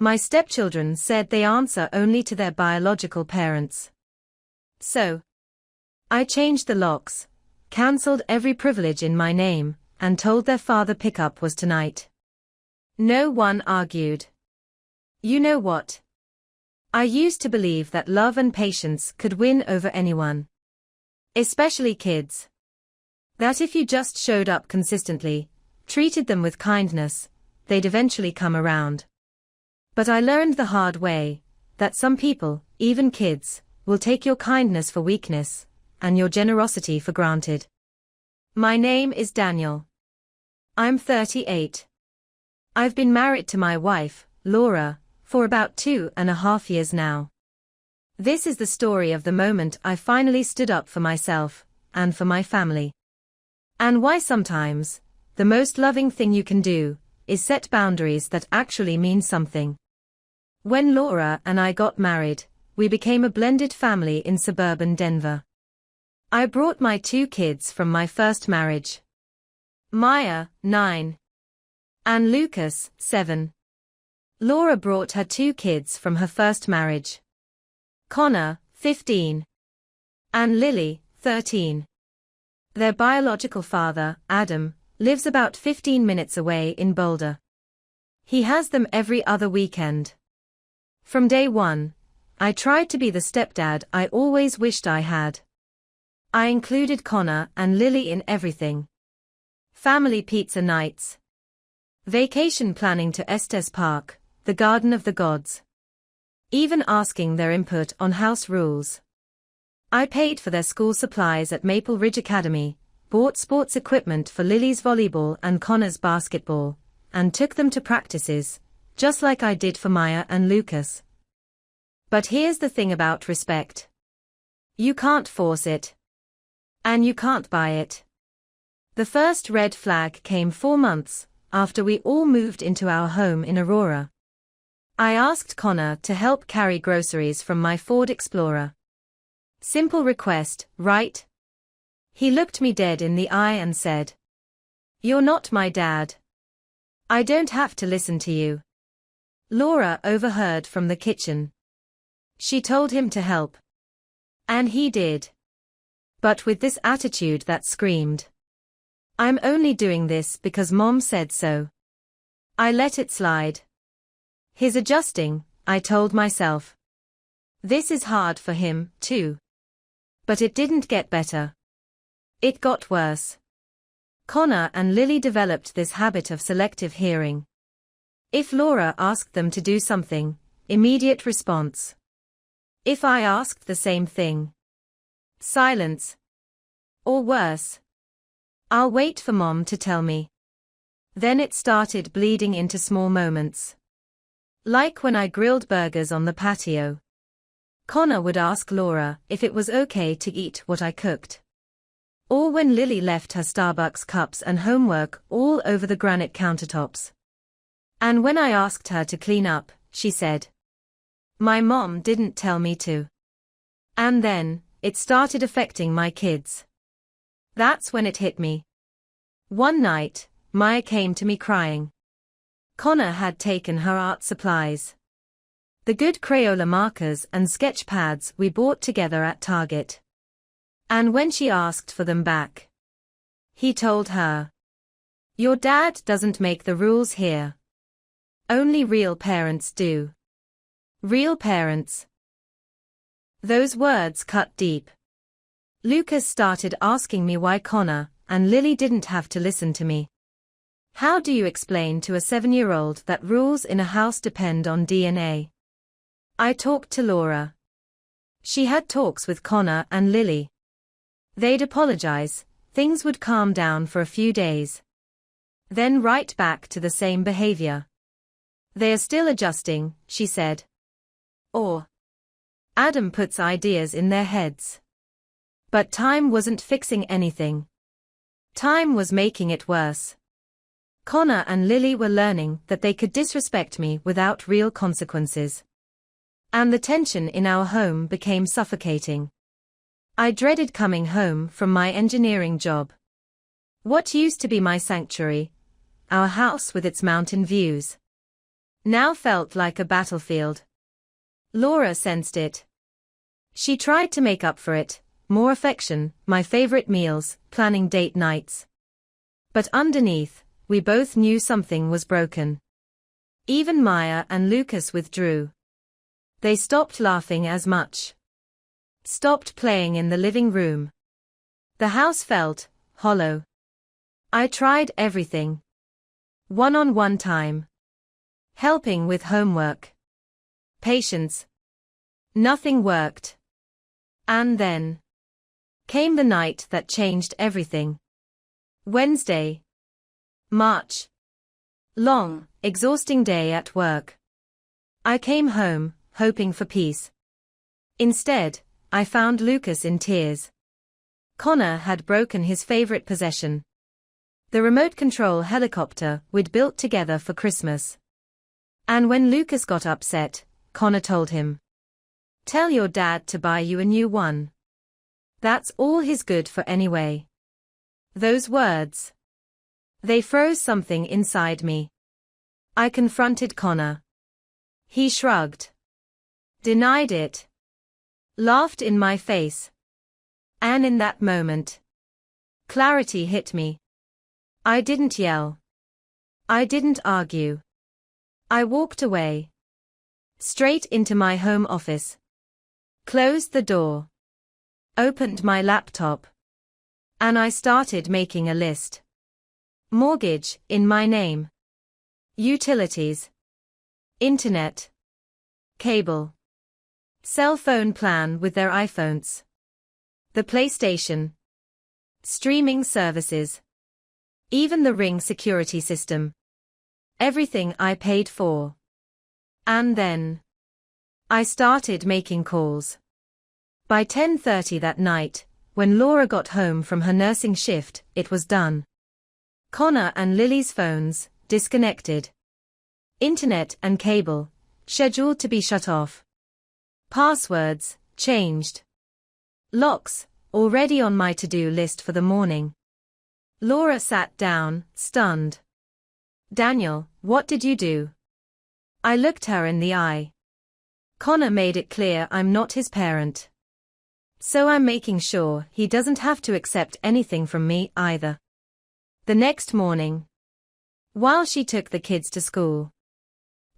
My stepchildren said they answer only to their biological parents. So I changed the locks, cancelled every privilege in my name, and told their father pickup was tonight. No one argued. You know what? I used to believe that love and patience could win over anyone. Especially kids. That if you just showed up consistently, treated them with kindness, they'd eventually come around. But I learned the hard way, that some people, even kids, will take your kindness for weakness, and your generosity for granted. My name is Daniel. I'm 38. I've been married to my wife, Laura, for about 2.5 years now. This is the story of the moment I finally stood up for myself, and for my family. And why sometimes, the most loving thing you can do, is set boundaries that actually mean something. When Laura and I got married, we became a blended family in suburban Denver. I brought my 2 kids from my first marriage. Maya, 9. And Lucas, 7. Laura brought her 2 kids from her first marriage. Connor, 15. And Lily, 13. Their biological father, Adam, lives about 15 minutes away in Boulder. He has them every other weekend. From day one, I tried to be the stepdad I always wished I had. I included Connor and Lily in everything. Family pizza nights. Vacation planning to Estes Park, the Garden of the Gods. Even asking their input on house rules. I paid for their school supplies at Maple Ridge Academy, bought sports equipment for Lily's volleyball and Connor's basketball, and took them to practices, just like I did for Maya and Lucas. But here's the thing about respect. You can't force it. And you can't buy it. The first red flag came 4 months after we all moved into our home in Aurora. I asked Connor to help carry groceries from my Ford Explorer. Simple request, right? He looked me dead in the eye and said, "You're not my dad. I don't have to listen to you." Laura overheard from the kitchen. She told him to help. And he did. But with this attitude that screamed, "I'm only doing this because Mom said so." I let it slide. He's adjusting, I told myself. This is hard for him, too. But it didn't get better. It got worse. Connor and Lily developed this habit of selective hearing. If Laura asked them to do something, immediate response. If I asked the same thing, silence. Or worse, I'll wait for Mom to tell me. Then it started bleeding into small moments. Like when I grilled burgers on the patio. Connor would ask Laura if it was okay to eat what I cooked. Or when Lily left her Starbucks cups and homework all over the granite countertops. And when I asked her to clean up, she said, "My mom didn't tell me to." And then, it started affecting my kids. That's when it hit me. One night, Maya came to me crying. Connor had taken her art supplies. The good Crayola markers and sketch pads we bought together at Target. And when she asked for them back, he told her, "Your dad doesn't make the rules here. Only real parents do." Real parents. Those words cut deep. Lucas started asking me why Connor and Lily didn't have to listen to me. How do you explain to a 7-year-old that rules in a house depend on DNA? I talked to Laura. She had talks with Connor and Lily. They'd apologize, things would calm down for a few days. Then right back to the same behavior. They are still adjusting, she said. Or, Adam puts ideas in their heads. But time wasn't fixing anything. Time was making it worse. Connor and Lily were learning that they could disrespect me without real consequences. And the tension in our home became suffocating. I dreaded coming home from my engineering job. What used to be my sanctuary, our house with its mountain views, now felt like a battlefield. Laura sensed it. She tried to make up for it, more affection, my favorite meals, planning date nights. But underneath, we both knew something was broken. Even Maya and Lucas withdrew. They stopped laughing as much. Stopped playing in the living room. The house felt hollow. I tried everything. One-on-one time. Helping with homework. Patience. Nothing worked. And then came the night that changed everything. Wednesday. March. Long, exhausting day at work. I came home, hoping for peace. Instead, I found Lucas in tears. Connor had broken his favorite possession. The remote control helicopter we'd built together for Christmas. And when Lucas got upset, Connor told him, "Tell your dad to buy you a new one. That's all he's good for anyway." Those words. They froze something inside me. I confronted Connor. He shrugged. Denied it. Laughed in my face. And in that moment, clarity hit me. I didn't yell. I didn't argue. I walked away. Straight into my home office. Closed the door. Opened my laptop. And I started making a list. Mortgage, in my name. Utilities. Internet. Cable. Cell phone plan with their iPhones. The PlayStation. Streaming services. Even the Ring security system. Everything I paid for. And then I started making calls. By 10:30 that night, when Laura got home from her nursing shift, it was done. Connor and Lily's phones, disconnected. Internet and cable, scheduled to be shut off. Passwords, changed. Locks, already on my to-do list for the morning. Laura sat down, stunned. "Daniel, what did you do?" I looked her in the eye. Connor made it clear I'm not his parent. So I'm making sure he doesn't have to accept anything from me either. The next morning, while she took the kids to school,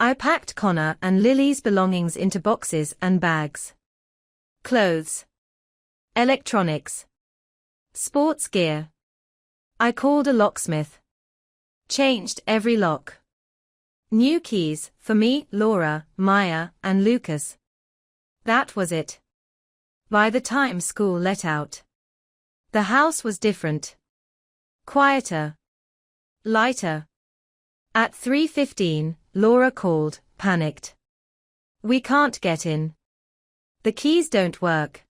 I packed Connor and Lily's belongings into boxes and bags. Clothes. Electronics. Sports gear. I called a locksmith. Changed every lock. New keys, for me, Laura, Maya, and Lucas. That was it. By the time school let out, the house was different. Quieter. Lighter. At 3:15, Laura called, panicked. "We can't get in. The keys don't work."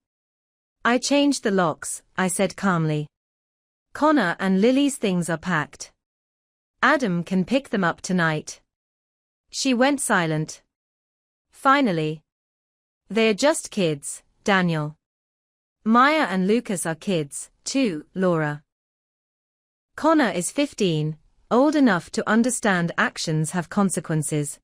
"I changed the locks," I said calmly. "Connor and Lily's things are packed. Adam can pick them up tonight." She went silent. Finally. "They're just kids, Daniel. Maya and Lucas are kids, too, Laura. Connor is 15, old enough to understand actions have consequences."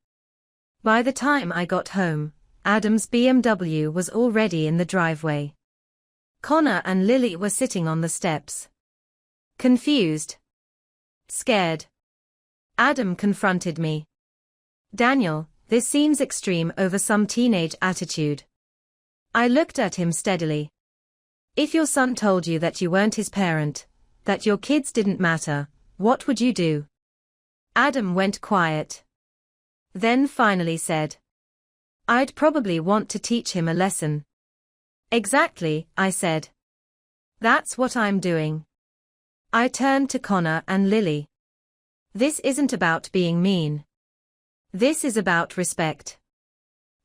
By the time I got home, Adam's BMW was already in the driveway. Connor and Lily were sitting on the steps. Confused. Scared. Adam confronted me. "Daniel, this seems extreme over some teenage attitude." I looked at him steadily. "If your son told you that you weren't his parent, that your kids didn't matter, what would you do?" Adam went quiet. Then finally said, "I'd probably want to teach him a lesson." "Exactly," I said. "That's what I'm doing." I turned to Connor and Lily. "This isn't about being mean. This is about respect.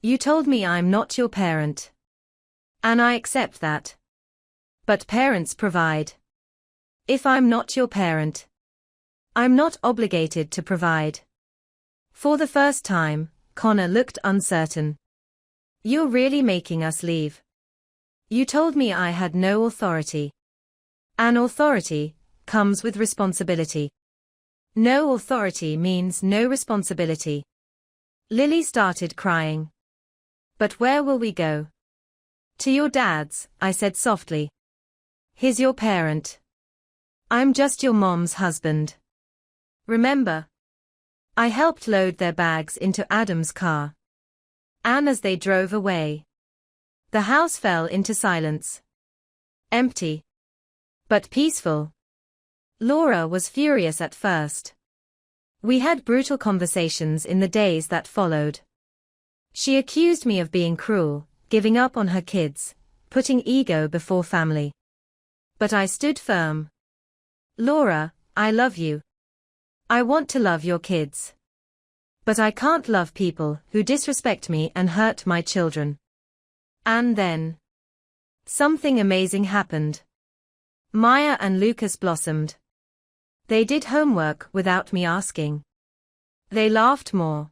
You told me I'm not your parent. And I accept that. But parents provide. If I'm not your parent, I'm not obligated to provide." For the first time, Connor looked uncertain. "You're really making us leave. You told me I had no authority. And authority comes with responsibility. No authority means no responsibility." Lily started crying. But where will we go? To your dad's, I said softly. He's your parent. I'm just your mom's husband. Remember? I helped load their bags into Adam's car. And as they drove away, the house fell into silence. Empty. But peaceful. Laura was furious at first. We had brutal conversations in the days that followed. She accused me of being cruel, giving up on her kids, putting ego before family. But I stood firm. Laura, I love you. I want to love your kids. But I can't love people who disrespect me and hurt my children. And then something amazing happened. Maya and Lucas blossomed. They did homework without me asking. They laughed more.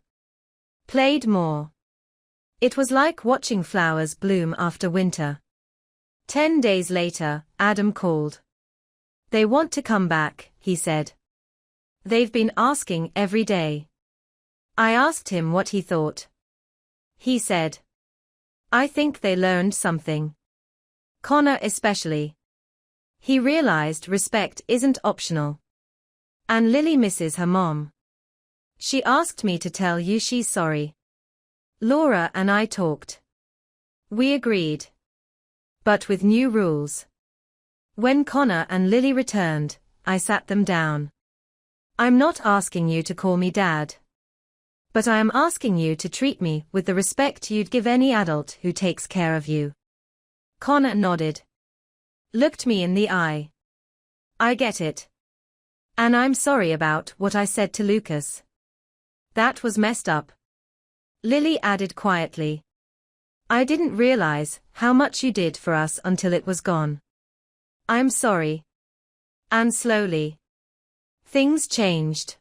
Played more. It was like watching flowers bloom after winter. 10 days later, Adam called. They want to come back, he said. They've been asking every day. I asked him what he thought. He said, I think they learned something. Connor especially. He realized respect isn't optional. And Lily misses her mom. She asked me to tell you she's sorry. Laura and I talked. We agreed. But with new rules. When Connor and Lily returned, I sat them down. I'm not asking you to call me Dad. But I am asking you to treat me with the respect you'd give any adult who takes care of you. Connor nodded. Looked me in the eye. I get it. And I'm sorry about what I said to Lucas. That was messed up. Lily added quietly. I didn't realize how much you did for us until it was gone. I'm sorry. And slowly, things changed.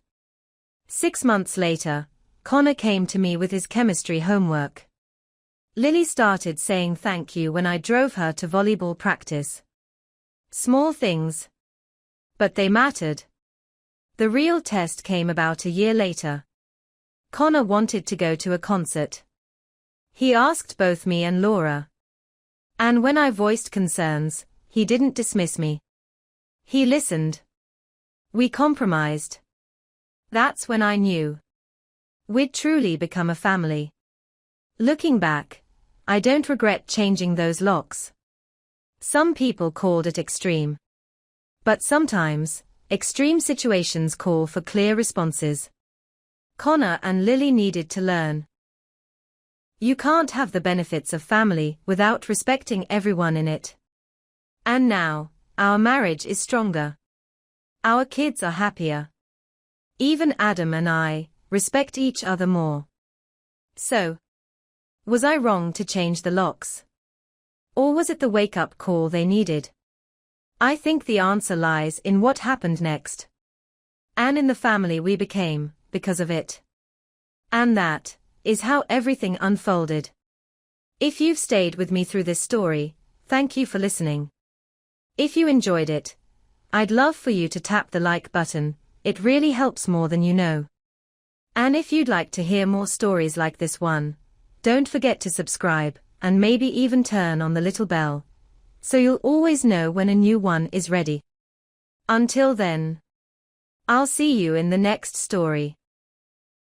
6 months later, Connor came to me with his chemistry homework. Lily started saying thank you when I drove her to volleyball practice. Small things. But they mattered. The real test came about a year later. Connor wanted to go to a concert. He asked both me and Laura. And when I voiced concerns, he didn't dismiss me. He listened. We compromised. That's when I knew we'd truly become a family. Looking back, I don't regret changing those locks. Some people called it extreme. But sometimes, extreme situations call for clear responses. Connor and Lily needed to learn. You can't have the benefits of family without respecting everyone in it. And now, our marriage is stronger. Our kids are happier. Even Adam and I respect each other more. So, was I wrong to change the locks? Or was it the wake-up call they needed? I think the answer lies in what happened next. And in the family we became, because of it. And that is how everything unfolded. If you've stayed with me through this story, thank you for listening. If you enjoyed it, I'd love for you to tap the like button, it really helps more than you know. And if you'd like to hear more stories like this one, don't forget to subscribe, and maybe even turn on the little bell, so you'll always know when a new one is ready. Until then, I'll see you in the next story.